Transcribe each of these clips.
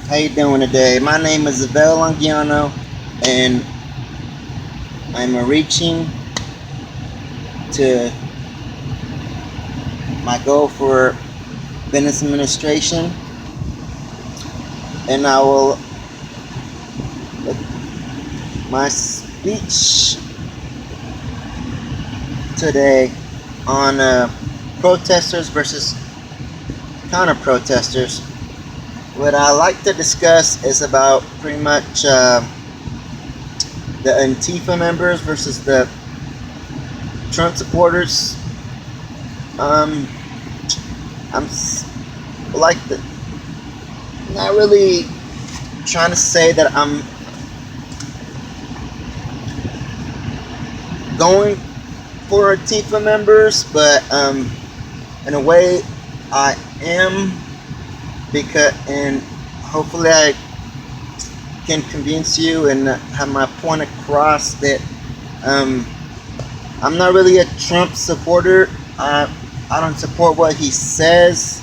How you doing today? My name is Abel Longiano, and I'm reaching to my goal for business administration, and I will my speech today on protesters versus counter-protesters. What I like to discuss is about pretty much the Antifa members versus the Trump supporters. Um, I'm like the, not really trying to say that I'm going for Antifa members, but in a way I am, because and hopefully I can convince you and have my point across that I'm not really a Trump supporter. I don't support what he says,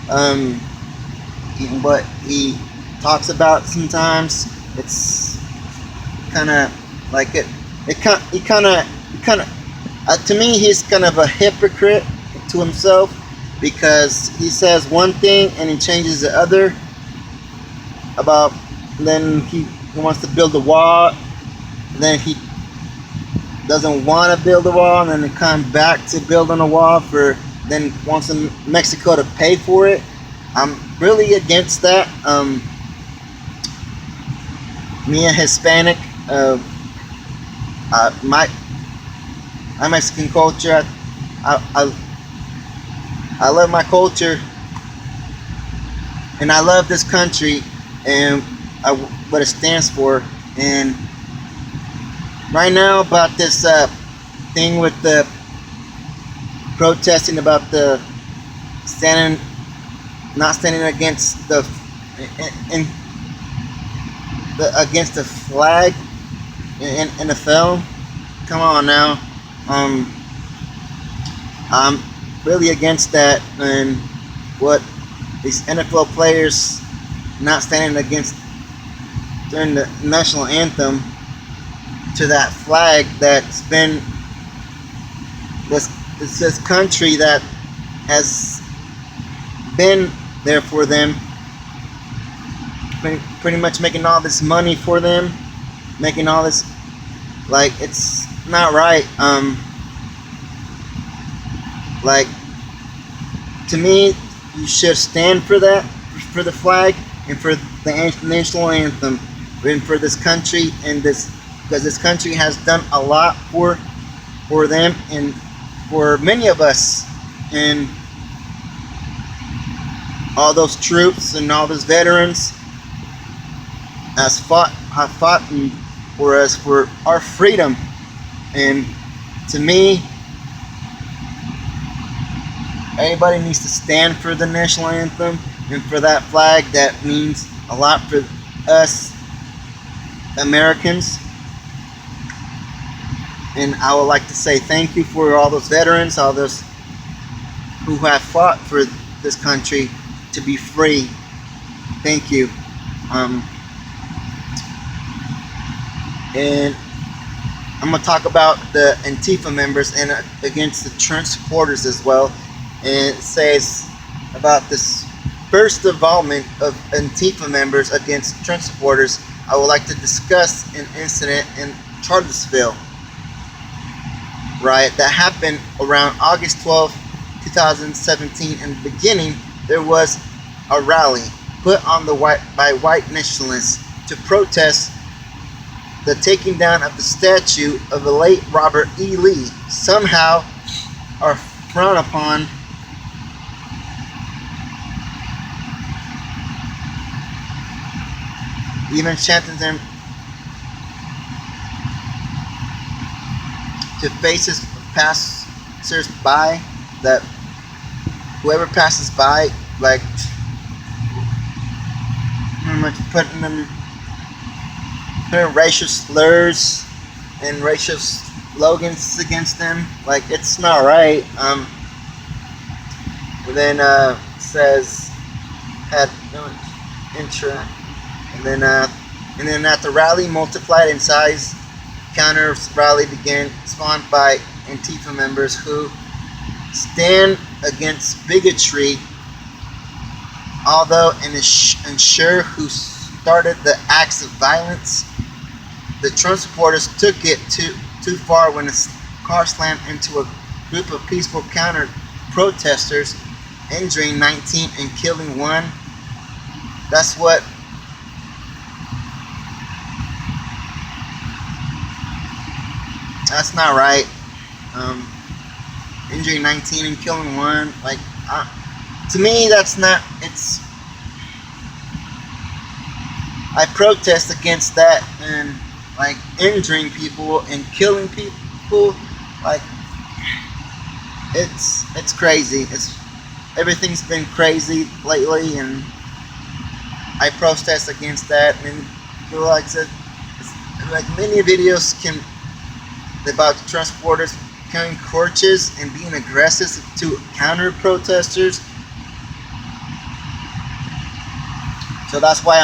even what he talks about. Sometimes it's kind of like he kind of to me he's kind of a hypocrite to himself, because he says one thing and he changes the other. About then he wants to build a wall, then he doesn't want to build a wall, and then he comes back to building a wall for then wants Mexico to pay for it. I'm really against that. Me a Hispanic, my Mexican culture. I love my culture, and I love this country, and what it stands for. And right now, about this thing with the protesting about the not standing against in against the flag in the film. Come on now, I'm really against that, and what these NFL players not standing against during the national anthem to that flag that's been this country that has been there for them, pretty much making all this money for them, making all this, like, it's not right. Like, to me, you should stand for that, for the flag, and for the national anthem, and for this country, and this, because this country has done a lot for them and for many of us, and all those troops and all those veterans have fought for us, for our freedom. And to me, everybody needs to stand for the national anthem and for that flag. That means a lot for us Americans. And I would like to say thank you for all those veterans, all those who have fought for this country to be free. Thank you. And I'm going to talk about the Antifa members and against the Trump supporters as well. And it says about this first involvement of Antifa members against Trump supporters. I would like to discuss an incident in Charlottesville riot that happened around August 12, 2017. In the beginning, there was a rally put on by white nationalists to protest the taking down of the statue of the late Robert E. Lee, somehow are frowned upon. Even chanting them to faces of passers by, that whoever passes by, like, pretty much putting racial slurs and racial slogans against them. Like, it's not right. Then says had intra, and then at the rally multiplied in size, counter rally began, spawned by Antifa members who stand against bigotry, although unsure who started the acts of violence. The Trump supporters took it too far when a car slammed into a group of peaceful counter protesters, injuring 19 and killing 1. That's what that's not right. Injuring 19 and killing 1, like to me that's not. It's I protest against that, and like injuring people and killing people, like it's crazy. Everything's been crazy lately, and I protest against that. And like I said, like many videos about transporters carrying torches and being aggressive to counter protesters. So that's why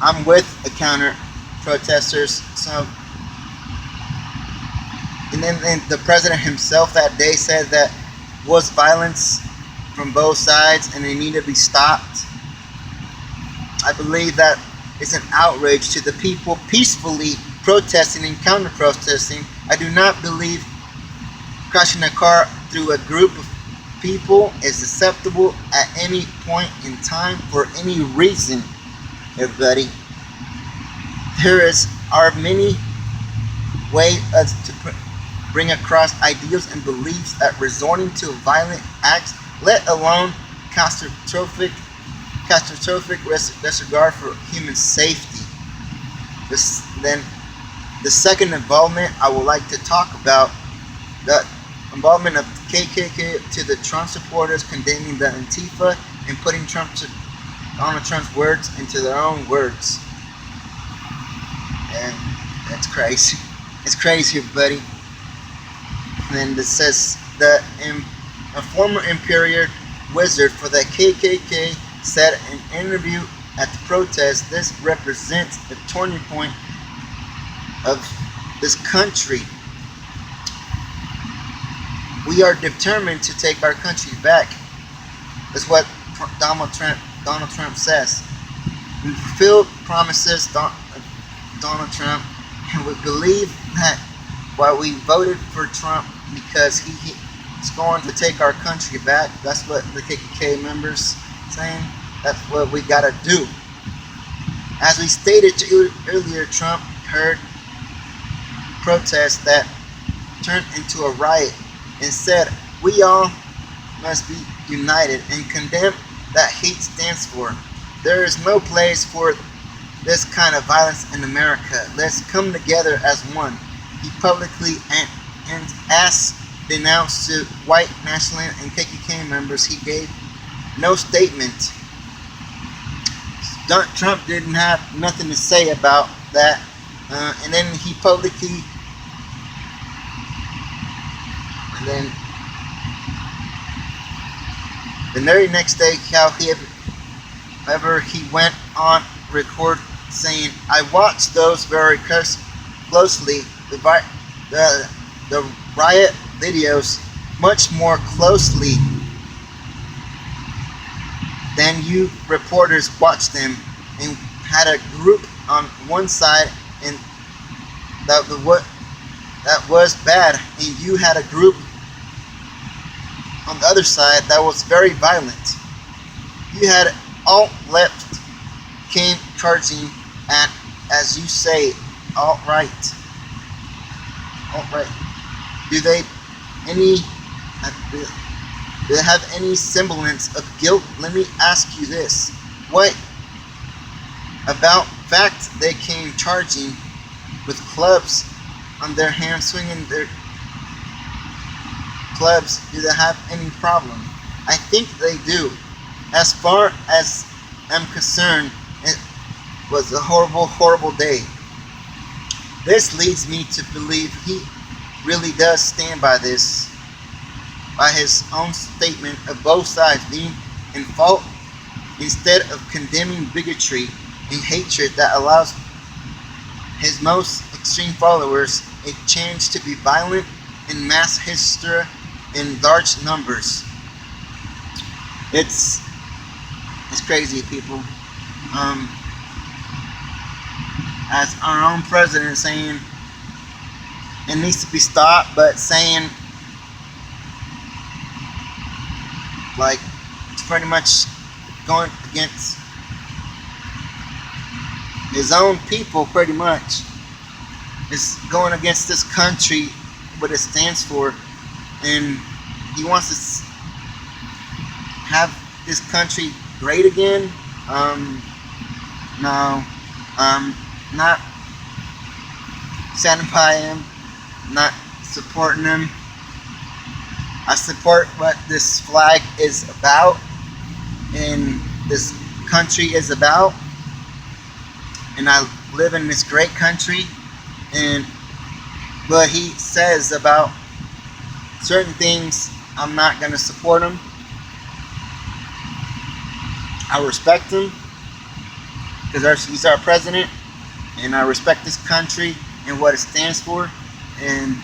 I'm with the counter protesters. So, and then the president himself that day said that was violence from both sides and they need to be stopped. I believe that it's an outrage to the people peacefully protesting and counter protesting. I do not believe crashing a car through a group of people is acceptable at any point in time for any reason, everybody. There are many ways to bring across ideals and beliefs that resorting to violent acts, let alone catastrophic disregard for human safety. Then the second involvement I would like to talk about, the involvement of the KKK to the Trump supporters condemning the Antifa and putting Donald Trump's words into their own words. And that's crazy. It's crazy, buddy. And then it says that a former imperial wizard for the KKK said in an interview at the protest, this represents the turning point of this country. We are determined to take our country back. That's what Donald Trump says. We fulfill promises Donald Trump, and we believe that while we voted for Trump because he's going to take our country back. That's what the KKK members saying. That's what we gotta do. As we stated earlier, Trump heard protests that turned into a riot and said we all must be united and condemn that hate stands for. There is no place for this kind of violence in America. Let's come together as one. He publicly and as denounced to white nationalist and KKK members. He gave no statement. Trump didn't have nothing to say about that, and then he publicly, and then the very next day, however, he went on record saying, "I watched those very closely, the riot videos much more closely than you reporters watched them, and had a group on one side and that was bad, and you had a group on the other side that was very violent. You had alt-left came charging at, as you say, alt-right. Do they have any semblance of guilt? Let me ask you this. What about fact they came charging with clubs on their hands, swinging their clubs? Do they have any problem? I think they do. As far as I'm concerned, it was a horrible, horrible day. This leads me to believe he really does stand by this, by his own statement of both sides being in fault instead of condemning bigotry and hatred that allows his most extreme followers a chance to be violent in mass hysteria in large numbers. It's crazy, people. As our own president saying it needs to be stopped, but saying like it's pretty much going against his own people. Pretty much, it's going against this country, what it stands for, and he wants to have this country great again. No, not standing by him, not supporting him. I support what this flag is about and this country is about, and I live in this great country, and what he says about certain things, I'm not going to support him. I respect him because he's our president, and I respect this country and what it stands for, and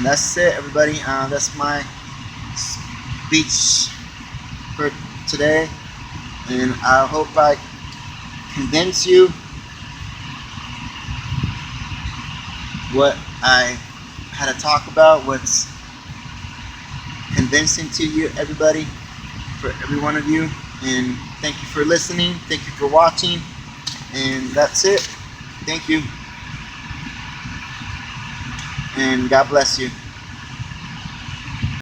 that's it, everybody. That's my speech for today, and I hope I convince you what I had to talk about, what's convincing to you, everybody, for every one of you. And thank you for listening, thank you for watching, and that's it. Thank you, and God bless you.